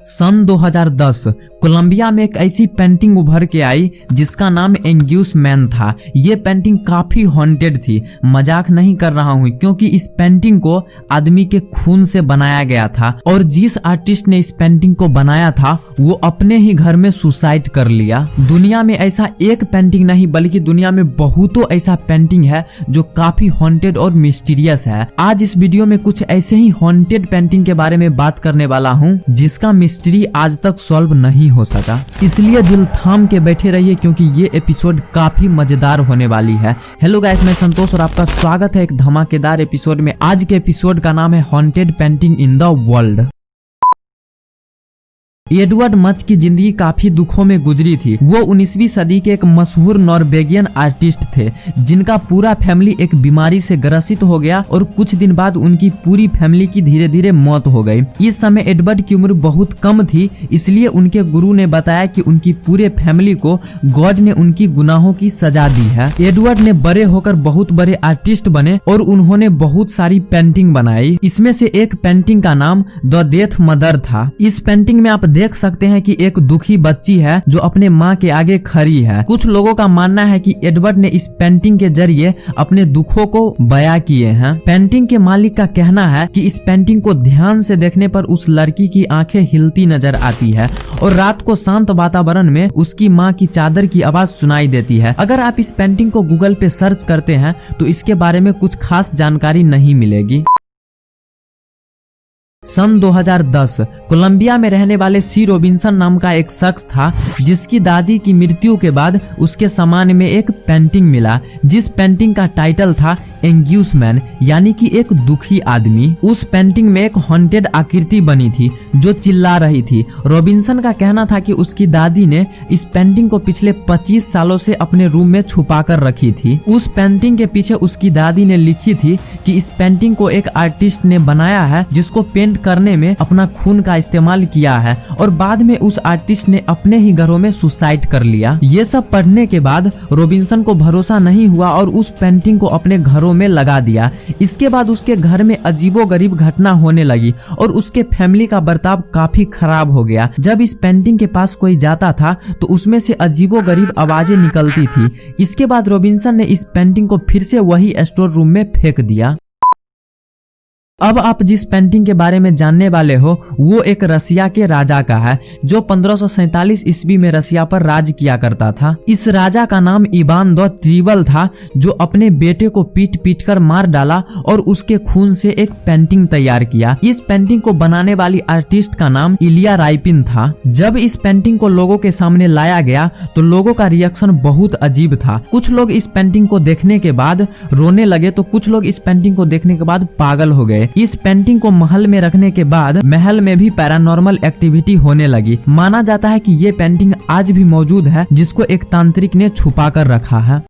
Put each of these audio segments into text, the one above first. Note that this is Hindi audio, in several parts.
सन 2010 कोलंबिया में एक ऐसी पेंटिंग उभर के आई जिसका नाम एंग्यूस मैन था। ये पेंटिंग काफी हॉन्टेड थी, मजाक नहीं कर रहा हूँ, क्योंकि इस पेंटिंग को आदमी के खून से बनाया गया था और जिस आर्टिस्ट ने इस पेंटिंग को बनाया था वो अपने ही घर में सुसाइड कर लिया। दुनिया में ऐसा एक पेंटिंग नहीं बल्कि दुनिया में बहुतों ऐसा पेंटिंग है जो काफी हॉन्टेड और मिस्टीरियस है। आज इस वीडियो में कुछ ऐसे ही हॉन्टेड पेंटिंग के बारे में बात करने वाला हूँ जिसका मिस्ट्री आज तक सॉल्व नहीं हो सका, इसलिए दिल थाम के बैठे रहिए क्योंकि ये एपिसोड काफी मजेदार होने वाली है। हेलो गाइस, मैं संतोष और आपका स्वागत है एक धमाकेदार एपिसोड में। आज के एपिसोड का नाम है haunted painting in the world. Edward much की जिंदगी काफी दुखों में गुजरी थी। वो 19वीं सदी के एक मशहूर नॉर्वेगियन आर्टिस्ट थे जिनका पूरा फैमिली एक बीमारी से ग्रसित हो गया और कुछ दिन बाद उनकी पूरी फैमिली की धीरे धीरे मौत हो गई। इस समय एडवर्ड की उम्र बहुत कम थी, इसलिए उनके गुरु ने बताया कि उनकी पूरे फैमिली को गॉड ने उनकी गुनाहों की सजा दी है। एडवर्ड ने बड़े होकर बहुत बड़े आर्टिस्ट बने और उन्होंने बहुत सारी पेंटिंग बनाई। इसमें से एक पेंटिंग का नाम द डेथ मदर था। इस पेंटिंग में आप देख सकते हैं कि एक दुखी बच्ची है जो अपने माँ के आगे खड़ी है। कुछ लोगों का मानना है कि एडवर्ड ने इस पेंटिंग के जरिए अपने दुखों को बयां किए हैं। पेंटिंग के मालिक का कहना है कि इस पेंटिंग को ध्यान से देखने पर उस लड़की की आंखें हिलती नजर आती है और रात को शांत वातावरण में उसकी माँ की चादर की आवाज सुनाई देती है। अगर आप इस पेंटिंग को गूगल पे सर्च करते हैं तो इसके बारे में कुछ खास जानकारी नहीं मिलेगी। सन 2010 कोलंबिया में रहने वाले सी रॉबिन्सन नाम का एक शख्स था जिसकी दादी की मृत्यु के बाद उसके सामान में एक पेंटिंग मिला जिस पेंटिंग का टाइटल था एंग्यूस मैन, यानी कि एक दुखी आदमी। उस पेंटिंग में एक हॉन्टेड आकृति बनी थी जो चिल्ला रही थी। रॉबिन्सन का कहना था कि उसकी दादी ने इस पेंटिंग को पिछले 25 सालों से अपने रूम में छुपा कर रखी थी। उस पेंटिंग के पीछे उसकी दादी ने लिखी थी कि इस पेंटिंग को एक आर्टिस्ट ने बनाया है जिसको पेंट करने में अपना खून का इस्तेमाल किया है और बाद में उस आर्टिस्ट ने अपने ही घरों में सुसाइड कर लिया। ये सब पढ़ने के बाद रॉबिन्सन को भरोसा नहीं हुआ और उस पेंटिंग को अपने घरों में लगा दिया। इसके बाद उसके घर में अजीबोगरीब घटना होने लगी और उसके फैमिली का बर्ताव काफी खराब हो गया। जब इस पेंटिंग के पास कोई जाता था तो उसमें से अजीबोगरीब आवाजें निकलती थी। इसके बाद रॉबिन्सन ने इस पेंटिंग को फिर से वही स्टोर रूम में फेंक दिया। अब आप जिस पेंटिंग के बारे में जानने वाले हो वो एक रसिया के राजा का है जो 1547 ईस्वी में रसिया पर राज किया करता था। इस राजा का नाम इवान द टेरिबल था जो अपने बेटे को पीट पीट कर मार डाला और उसके खून से एक पेंटिंग तैयार किया। इस पेंटिंग को बनाने वाली आर्टिस्ट का नाम इलिया राइपिन था। जब इस पेंटिंग को लोगों के सामने लाया गया तो लोगों का रिएक्शन बहुत अजीब था। कुछ लोग इस पेंटिंग को देखने के बाद रोने लगे तो कुछ लोग इस पेंटिंग को देखने के बाद पागल हो गए। इस पेंटिंग को महल में रखने के बाद महल में भी पैरानॉर्मल एक्टिविटी होने लगी। माना जाता है कि ये पेंटिंग आज भी मौजूद है जिसको एक तांत्रिक ने छुपा कर रखा है।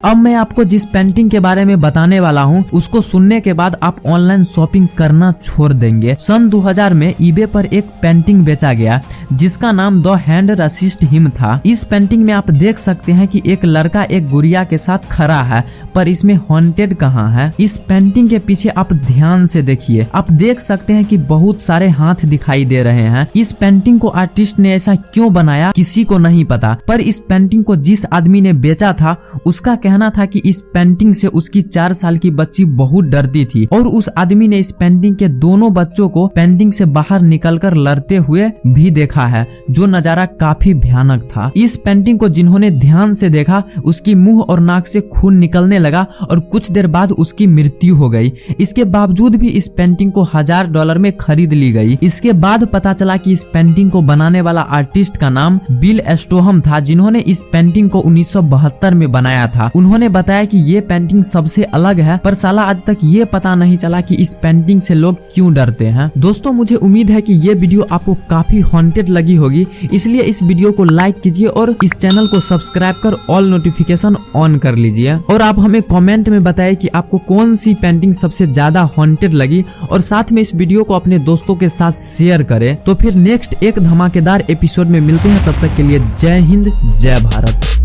अब मैं आपको जिस पेंटिंग के बारे में बताने वाला हूँ उसको सुनने के बाद आप ऑनलाइन शॉपिंग करना छोड़ देंगे। सन 2000 में ईबे पर एक पेंटिंग बेचा गया जिसका नाम द हैंड रसिस्ट हिम था। इस पेंटिंग में आप देख सकते हैं कि एक लड़का एक गुड़िया के साथ खड़ा है, पर इसमें हॉन्टेड कहाँ है। इस पेंटिंग के पीछे आप ध्यान से देखिए, आप देख सकते हैं कि बहुत सारे हाथ दिखाई दे रहे हैं। इस पेंटिंग को आर्टिस्ट ने ऐसा क्यों बनाया किसी को नहीं पता, पर इस पेंटिंग को जिस आदमी ने बेचा था उसका कहना था कि इस पेंटिंग से उसकी 4 साल की बच्ची बहुत डरती थी और उस आदमी ने इस पेंटिंग के दोनों बच्चों को पेंटिंग से बाहर निकलकर लड़ते हुए भी देखा है, जो नजारा काफी भयानक था। इस पेंटिंग को जिन्होंने ध्यान से देखा उसकी मुंह और नाक से खून निकलने लगा और कुछ देर बाद उसकी मृत्यु हो गई। इसके बावजूद भी इस पेंटिंग को $1000 में खरीद ली गई। इसके बाद पता चला कि इस पेंटिंग को बनाने वाला आर्टिस्ट का नाम बिल स्टोहम था जिन्होंने इस पेंटिंग को 1972 में बनाया था। उन्होंने बताया कि ये पेंटिंग सबसे अलग है, पर साला आज तक ये पता नहीं चला कि इस पेंटिंग से लोग क्यों डरते हैं। दोस्तों, मुझे उम्मीद है कि ये वीडियो आपको काफी हॉन्टेड लगी होगी, इसलिए इस वीडियो को लाइक कीजिए और इस चैनल को सब्सक्राइब कर ऑल नोटिफिकेशन ऑन कर लीजिए और आप हमें कमेंट में बताइए कि आपको कौन सी पेंटिंग सबसे ज्यादा हॉन्टेड लगी और साथ में इस वीडियो को अपने दोस्तों के साथ शेयर करें। तो फिर नेक्स्ट एक धमाकेदार एपिसोड में मिलते हैं, तब तक के लिए जय हिंद जय भारत।